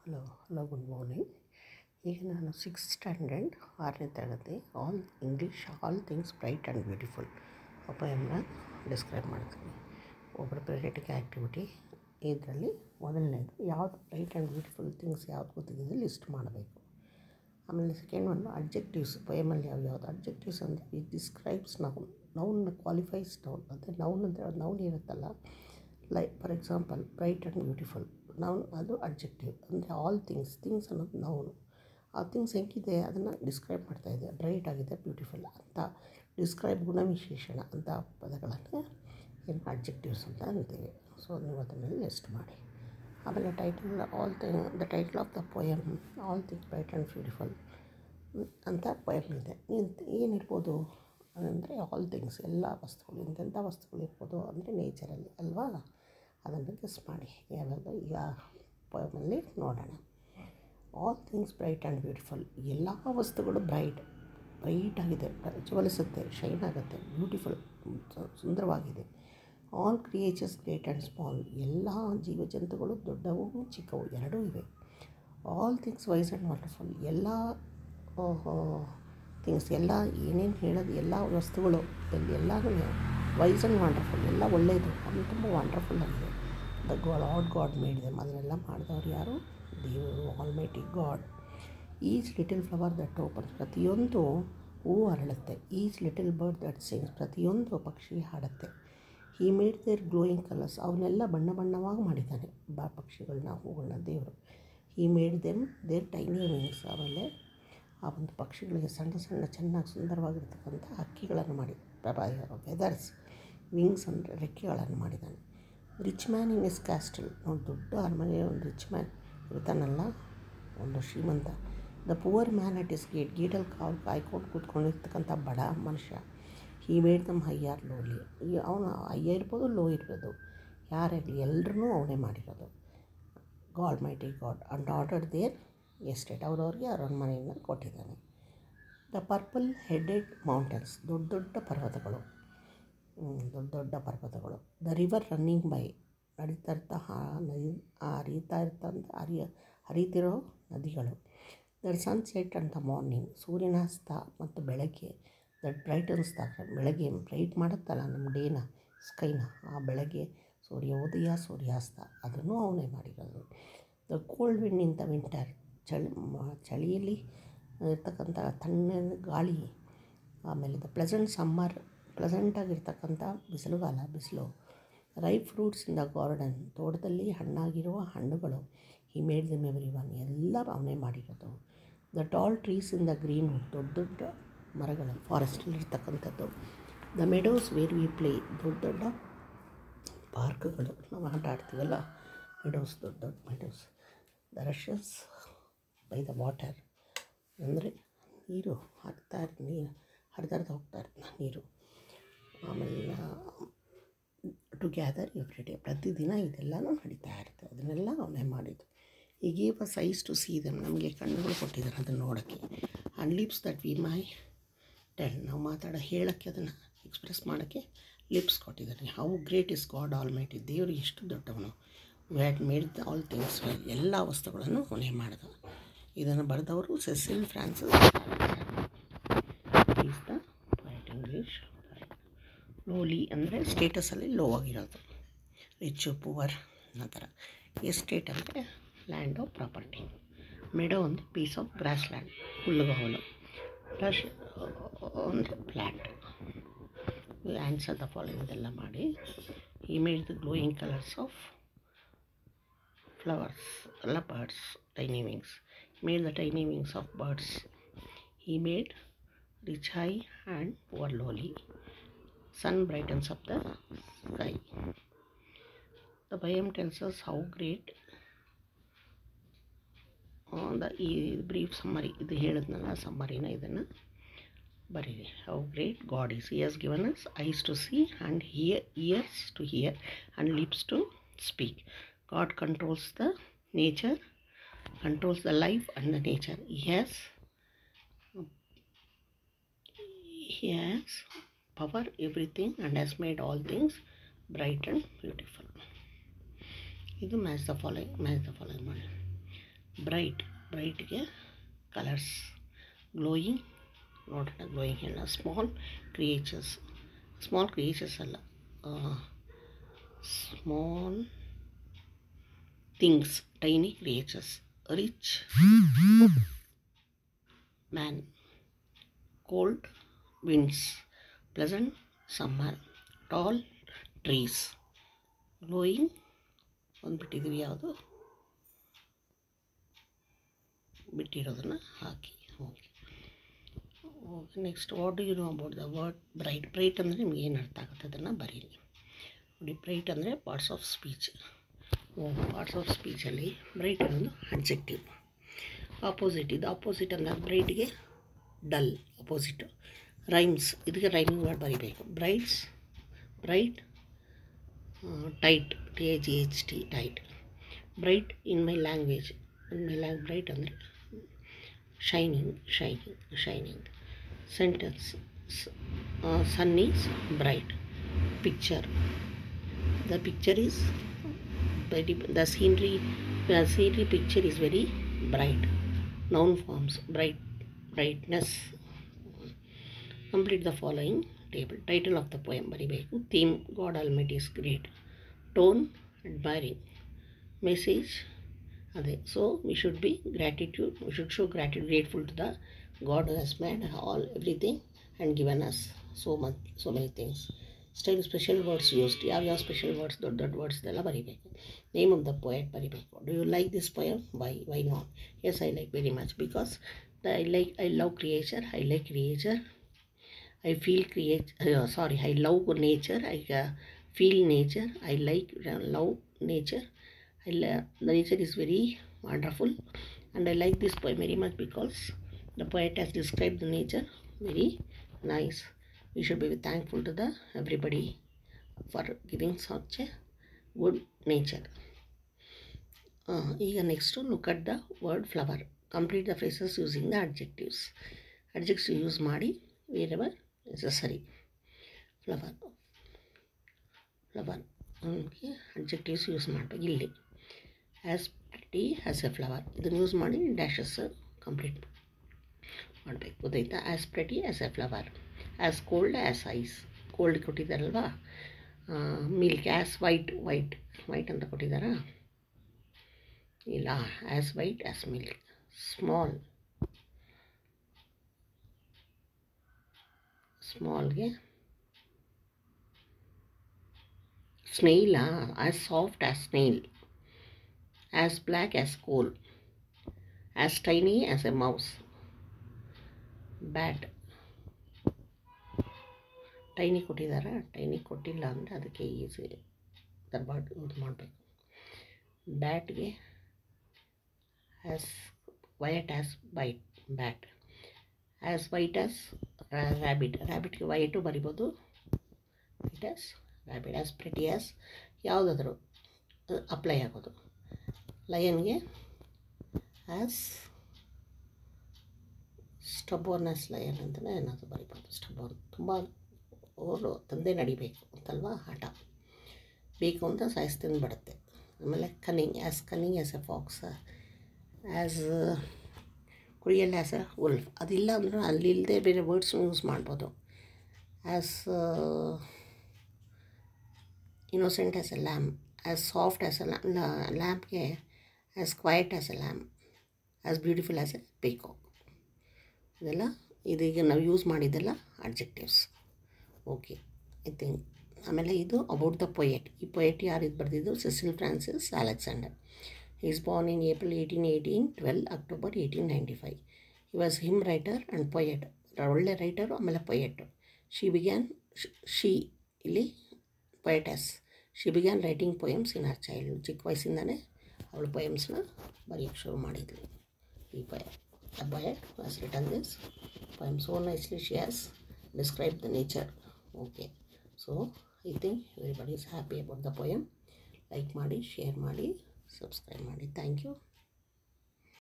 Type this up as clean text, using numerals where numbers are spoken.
Hello good morning. ಈಗ ನಾನು 6th standard 6ನೇ ತರಗತಿ all things bright and beautiful ಪೊಯಮ್ನ ಡಿಸ್ಕ್ರೈಬ್ ಮಾಡ್ತೀನಿ. ಪ್ರೆಜೆಟಿಕ್ ಆ್ಯಕ್ಟಿವಿಟಿ ಇದರಲ್ಲಿ ಮೊದಲನೇದು ಯಾವುದು ಬ್ರೈಟ್ ಆ್ಯಂಡ್ ಬ್ಯೂಟಿಫುಲ್ ಥಿಂಗ್ಸ್ ಯಾವ್ದು ಗೊತ್ತಿದೆ ಲಿಸ್ಟ್ ಮಾಡಬೇಕು. ಆಮೇಲೆ ಸೆಕೆಂಡ್ ಒಂದು ಅಡ್ಜೆಕ್ಟಿವ್ಸ್ ಪೊಯಮಲ್ಲಿ ಯಾವ್ದು ಅಡ್ಜೆಕ್ಟಿವ್ಸ್ ಅಂದರೆ it describes noun qualifies noun ಅಂದರೆ ನೌನ್ ಇರುತ್ತಲ್ಲ, for example bright and beautiful noun ಅದು ಅಡ್ಜೆಕ್ಟಿವ್ ಅಂದರೆ ಆಲ್ ಥಿಂಗ್ಸ್ ಅನ್ನೋದು ನೌನು. ಆ ಥಿಂಗ್ಸ್ ಹೆಂಗಿದೆ ಅದನ್ನು ಡಿಸ್ಕ್ರೈಬ್ ಮಾಡ್ತಾಯಿದೆ. ಬ್ರೈಟ್ ಆಗಿದೆ, ಬ್ಯೂಟಿಫುಲ್ ಅಂತ ಡಿಸ್ಕ್ರೈಬ್ ಗುಣವಿಶೇಷಣ ಅಂತ ಪದಗಳನ್ನು ಏನು ಅಡ್ಜೆಕ್ಟಿವ್ಸ್ ಅಂತ ಅಂತೀವಿ. ಸೊ ನೀವು ಅದನ್ನು ಲಿಸ್ಟ್ ಮಾಡಿ. ಆಮೇಲೆ the title of the poem all things bright and beautiful ಅಂತ ಪೊಯಮ್ ಇದೆ. ಏನಿರ್ಬೋದು ಅಂದರೆ ಆಲ್ ಥಿಂಗ್ಸ್ ಎಲ್ಲ ವಸ್ತುಗಳು, ಎಂತೆಂಥ ವಸ್ತುಗಳು ಇರ್ಬೋದು ಅಂದರೆ ನೇಚರಲ್ಲಿ ಅಲ್ವಾ, ಅದನ್ನು ಗೆಸ್ ಮಾಡಿ ಯಾವ್ಯಾವುದು ಈಗ ಪೊಯಮಲ್ಲಿ ನೋಡೋಣ. All things bright and beautiful, ಎಲ್ಲ ವಸ್ತುಗಳು ಬ್ರೈಟ್ ಆಗಿದೆ, ಪ್ರಜ್ವಲಿಸುತ್ತೆ, ಶೈನ್ ಆಗುತ್ತೆ, ಬ್ಯೂಟಿಫುಲ್ ಸುಂದರವಾಗಿದೆ. All creatures great and small, ಎಲ್ಲ ಜೀವಜಂತುಗಳು ದೊಡ್ಡವು ಚಿಕ್ಕವು ಎರಡೂ ಇವೆ. All things wise and wonderful, ಎಲ್ಲ ಥಿಂಗ್ಸ್ ಎಲ್ಲ ಏನೇನು ಹೇಳೋದು ಎಲ್ಲ ವಸ್ತುಗಳು ಎಲ್ಲನೂ ವೈಸ್ ಆ್ಯಂಡ್ ವಂಡರ್ಫುಲ್ ಎಲ್ಲ ಒಳ್ಳೆಯದು, ಅದು ತುಂಬ ವಂಡರ್ಫುಲ್ ಆಗಿದೆ. ಗಾಡ್ ಮೇಡ್ ದೆಮ್, ಅದನ್ನೆಲ್ಲ ಮಾಡಿದವರು ಯಾರು? ದೇವರು, almighty God. Each little flower that opens, ಪ್ರತಿಯೊಂದು ಹೂವು ಅರಳುತ್ತೆ. Each little bird that sings, ಪ್ರತಿಯೊಂದು ಪಕ್ಷಿ ಹಾಡುತ್ತೆ. He made their glowing colours, ಅವನ್ನೆಲ್ಲ ಬಣ್ಣ ಬಣ್ಣವಾಗಿ ಮಾಡಿದ್ದಾನೆ ಪಕ್ಷಿಗಳನ್ನ, ಹೂಗಳನ್ನ ದೇವರು. He made them their tiny wings, ಆಮೇಲೆ ಆ ಒಂದು ಪಕ್ಷಿಗಳಿಗೆ ಸಣ್ಣ ಸಣ್ಣ ಚೆನ್ನಾಗಿ ಸುಂದರವಾಗಿರ್ತಕ್ಕಂಥ ಹಕ್ಕಿಗಳನ್ನು ಮಾಡಿ, ವೆದರ್ಸ್ ವಿಂಗ್ಸ್ ಅಂದರೆ ರೆಕ್ಕೆಗಳನ್ನು ಮಾಡಿದ್ದಾನೆ. Rich man in his castle, ಒಂದು ದೊಡ್ಡ ಅರಮನೆ, ಒಂದು ರಿಚ್ ಮ್ಯಾನ್ ಇರ್ತಾನಲ್ಲ, ಒಂದು ಶ್ರೀಮಂತ. The poor man at his ಗೇಟಲ್ಲಿ ಕಾಯ್ಕೊಂಡು ಕೂತ್ಕೊಂಡಿರ್ತಕ್ಕಂಥ ಬಡ ಮನುಷ್ಯ. He made them high or lowly, ಅವನು ಹೈ ಇರ್ಬೋದು ಲೋ ಇರ್ಬೋದು, ಯಾರಾಗಲಿ ಎಲ್ಲರೂ ಅವನೇ ಮಾಡಿರೋದು. Almighty God and ordered their estate, ಅವ್ರವ್ರಿಗೆ ಅರಮನೆಯನ್ನು ಕೊಟ್ಟಿದ್ದಾನೆ. ದ ಪರ್ಪಲ್ ಹೆಡೆಡ್ ಮೌಂಟೇನ್ಸ್, ದೊಡ್ಡ ದೊಡ್ಡ ಪರ್ವತಗಳು. ದ ರಿವರ್ ರನ್ನಿಂಗ್ ಬೈ, ಹರಿತಿರೋ ನದಿಗಳು. That sunset and the morning, ಸೂರ್ಯನಾಸ್ತ ಮತ್ತು ಬೆಳಗ್ಗೆ. ದಟ್ ಬ್ರೈಟನ್ಸ್ ದ, ಬೆಳಗ್ಗೆ ಬ್ರೈಟ್ ಮಾಡುತ್ತಲ್ಲ ನಮ್ಮ ಡೇನ, ಸ್ಕೈನ, ಆ ಬೆಳಗ್ಗೆ ಸೂರ್ಯೋದಯ ಸೂರ್ಯಾಸ್ತ ಅದನ್ನು ಅವನೇ ಮಾಡಿರೋದು. The cold wind in the winter, ಚಳಿಯಲ್ಲಿ ಇರ್ತಕ್ಕಂಥ ತಣ್ಣನ ಗಾಳಿ. ಆಮೇಲೆ ದ ಪ್ಲೆಸೆಂಟ್ ಸಮ್ಮರ್, ಪ್ಲೆಸೆಂಟಾಗಿರ್ತಕ್ಕಂಥ ಬಿಸಿಲು. Ripe fruits in the garden, ತೋಟದಲ್ಲಿ ಹಣ್ಣಾಗಿರುವ ಹಣ್ಣುಗಳು. ಹಿ ಮೇಡ್ ದೆಮ್ ಎವ್ರಿವನ್, ಎಲ್ಲ ಅವನೇ ಮಾಡಿರೋದು. The tall trees in the Greenwood, ದೊಡ್ಡ ದೊಡ್ಡ ಮರಗಳು ಫಾರೆಸ್ಟಲ್ಲಿ ಇರ್ತಕ್ಕಂಥದ್ದು. The Meadows where we play, ದೊಡ್ಡ ದೊಡ್ಡ ಪಾರ್ಕ್ಗಳು, ನಾವು ಆಟ ಆಡ್ತೀವಲ್ಲ ಮೆಡೋಸ್, ದೊಡ್ಡ ದೊಡ್ಡ Meadows. The rushes by the water, ಅಂದರೆ ನೀರು ಹರಿದಾಡ್ತಾ ಹೋಗ್ತಾ ಇರ್ತದೆ ನೀರು. ಆಮೇಲೆ ಟು ಗ್ಯಾದರ್ ಎವ್ರಿ ಡೇ, ಪ್ರತಿದಿನ ಇದೆಲ್ಲನೂ ನಡೀತಾ ಇರ್ತದೆ, ಅದನ್ನೆಲ್ಲ ಅವನೇ ಮಾಡಿದ್ದು. He gave us eyes to see them, ನಮಗೆ ಕಣ್ಣುಗಳು ಕೊಟ್ಟಿದ್ದಾನೆ ಅದನ್ನು ನೋಡೋಕ್ಕೆ. And lips that we might tell, ನಾವು ಹೇಳೋಕ್ಕೆ ಅದನ್ನು ಎಕ್ಸ್ಪ್ರೆಸ್ ಮಾಡೋಕ್ಕೆ ಲಿಪ್ಸ್ ಕೊಟ್ಟಿದ್ದಾನೆ. How great is God almighty, ದೇವರು ಎಷ್ಟು ದೊಡ್ಡವನು. What made all things well, ಎಲ್ಲ ವಸ್ತುಗಳನ್ನು ಅವನೇ ಮಾಡಿದ. ಇದನ್ನು ಬರೆದವರು Cecil Frances is the poet. English lowly ಅಂದರೆ ಸ್ಟೇಟಸಲ್ಲಿ ಲೋ ಆಗಿರೋದು, ರಿಚ್ ಪುವರ್ ಆ ಥರ. ಎಸ್ಟೇಟ್ ಅಂದರೆ ಲ್ಯಾಂಡ್ ಆಫ್ ಪ್ರಾಪರ್ಟಿ. ಮೆಡೋ ಅಂದರೆ ಪೀಸ್ ಆಫ್ ಗ್ರಾಸ್ ಲ್ಯಾಂಡ್, ಹುಲ್ಲುಗಾವಲು. ರಶ್ ಅಂದರೆ ಪ್ಲ್ಯಾಂಟ್. ಆನ್ಸರ್ ದ ಫಾಲೋಯಿಂಗ್ ಇದೆಲ್ಲ ಮಾಡಿ. He made the glowing colours of flowers, ಎಲ್ಲ birds, tiny wings. Made the tiny wings of birds. He made rich high and poor lowly. Sun brightens up the sky. The poem tells us how great, ಈ brief summary, ಇದು ಹೇಳಿದ್ನಲ್ಲ ಸಮ್ಮರಿನ, ಇದನ್ನು ಬರೀರಿ. How great God is, he has given us eyes to see and ears to hear and lips to speak. God controls the nature, controls the life and the nature. He has power everything and has made all things bright and beautiful. ಇದು match the following ಮಾಡಿ. ಬ್ರೈಟ್ಗೆ colours, glowing, ನೋಡೋಣ glowing ಹೇಳ, small creatures ಅಲ್ಲ, small things, tiny creatures, rich man, cold winds, pleasant summer, tall trees, glowing ಒಂದು ಬಿಟ್ಟಿದ್ದೀವಿ, ಯಾವುದು ಬಿಟ್ಟಿರೋದನ್ನು ಹಾಕಿ. Okay, next what do you know about the word bright ಅಂದರೆ ನಿಮ್ಗೆ ಏನು ಅರ್ಥ ಆಗುತ್ತೆ ಅದನ್ನು ಬರೀರಿ. ನೋಡಿ, ಬ್ರೈಟ್ ಅಂದರೆ ಪಾರ್ಟ್ಸ್ ಆಫ್ ಸ್ಪೀಚ್. ಸ್ಪೀಚಲ್ಲಿ ಬ್ರೈಟ್ ಅನ್ನೋದು ಅಡ್ಜೆಕ್ಟಿವ್. ಆಪೋಸಿಟ್ ಅಂದರೆ ಬ್ರೈಟ್ಗೆ ಡಲ್ ಅಪೋಸಿಟು. ರೈಮ್ಸ್, ಇದಕ್ಕೆ ರೈಮಿಂಗ್ ವರ್ಡ್ ಬರೀಬೇಕು. Bright, tight, TIGHT, tight. Bright in my language, bright ಅಂದರೆ shining. Sentence, sun is bright. Picture, the picture is very, the scenery picture is very bright. Noun forms, brightness. Complete the following table. Title of the poem ಬರಿಬೇಕು. Theme, God Almighty is great. Tone, admiring. Message, ಅದೇ. So we should show grateful to the God who has made everything and given us so many things. Style, special words used. ಯಾವ special words, ದೊಡ್ಡ words ಎಲ್ಲ ಬರೀಬೇಕು. Name of the poet ಬರೀಬೇಕು. Do you like this poem? Why not? Yes, I like very much because I love creature. I like creature. I love nature. I feel nature. I love nature. The nature is very wonderful, and I like this poem very much because the poet has described the nature very nice. We should be thankful to everybody for giving such a good nature. ಈಗ next look at the word flower. Complete the phrases using the adjectives. Adjectives use ಮಾಡಿ wherever necessary. Flower, okay, adjectives use ಮಾಡಬೇಕು. ಇಲ್ಲಿ as pretty as a flower, ಇದನ್ನು use ಮಾಡಿ dashes complete ಮಾಡಬೇಕು. ಗೊತ್ತಾಯ್ತಾ? As pretty as a flower. As cold as ice, cold ಕೊಟ್ಟಿದ್ದಾರಲ್ವಾ. Milk, as white ಅಂತ ಕೊಟ್ಟಿದ್ದಾರಾ? ಇಲ್ಲ, ಆ್ಯಸ್ ವೈಟ್ ಆ್ಯಸ್ ಮಿಲ್ಕ್. ಸ್ಮಾಲ್ಗೆ snail, as soft as snail. As black as coal. As tiny as a mouse. Bat, tiny ಕೊಟ್ಟಿದ್ದಾರೆ, tiny ಕೊಟ್ಟಿಲ್ಲ ಅಂದರೆ ಅದಕ್ಕೆ ಈಸಿ ದರ್ಬಾಟ್ ಯೂಸ್ ಮಾಡಬೇಕು. ಬ್ಯಾಟ್ಗೆ as white as bat. As white as ರ್ಯಾಬಿಟ್ಗೆ ವೈಟು ಬರಿಬೋದು, white as rabbit. As pretty as ಯಾವುದಾದ್ರೂ ಅಪ್ಲೈ ಆಗೋದು. ಲಯನ್ಗೆ ಆ್ಯಸ್ ಸ್ಟಬೋರ್ನ್ ಆ್ಯಸ್ ಲಯನ್ ಅಂತಲೇ ಏನಾದರೂ ಬರಿಬೋದು. ಸ್ಟಬೋರ್ನ್ ತುಂಬ ಅವರು ತಂದೆ ನಡಿಬೇಕು ಅಂತಲ್ವಾ, ಆಟ ಬೇಕು ಅಂತ ಸಾಯಿಸ್ತೀನಿ ಬಿಡುತ್ತೆ. ಆಮೇಲೆ cunning as a fox. As cruel as a wolf. ಅದಿಲ್ಲ ಅಂದರೂ ಅಲ್ಲಿ ಇಲ್ಲದೆ ಬೇರೆ ವರ್ಡ್ಸ್ ಯೂಸ್ ಮಾಡ್ಬೋದು. As innocent as a lamb. As soft as a ಲ್ಯಾಂಪ್ಗೆ as quiet as a lamb. As beautiful as a peacock. ಇದೆಲ್ಲ ಇದೀಗ ನಾವು ಯೂಸ್ ಮಾಡಿದ್ದೆಲ್ಲ ಅಡ್ಜೆಕ್ಟಿವ್ಸ್. Okay, I think. ಆಮೇಲೆ ಇದು ಅಬೌಟ್ ದ ಪೊಯೆಟ್. ಈ ಪೊಯೆಟ್ ಯಾರಿದು ಬರೆದಿದ್ದು? Sessile Francis Alexander. He is born in April 1818, 12 October 1895. He was hymn writer and poet. ಒಳ್ಳೆ ರೈಟರು, ಆಮೇಲೆ ಪೊಯೆಟು. ಇಲ್ಲಿ poetess. She began writing poems in her childhood. ಚಿಕ್ಕ ವಯಸ್ಸಿಂದನೇ ಅವಳು ಪೊಯಮ್ಸ್ನ ಬರೆಯೋಕ್ಕೆ ಶುರು ಮಾಡಿದ್ಲು. ಈ the poet has written this poem so nicely. She has described the nature. Okay, so I think everybody is happy about the poem. Like ಮಾಡಿ, share ಮಾಡಿ, subscribe ಮಾಡಿ. Thank you.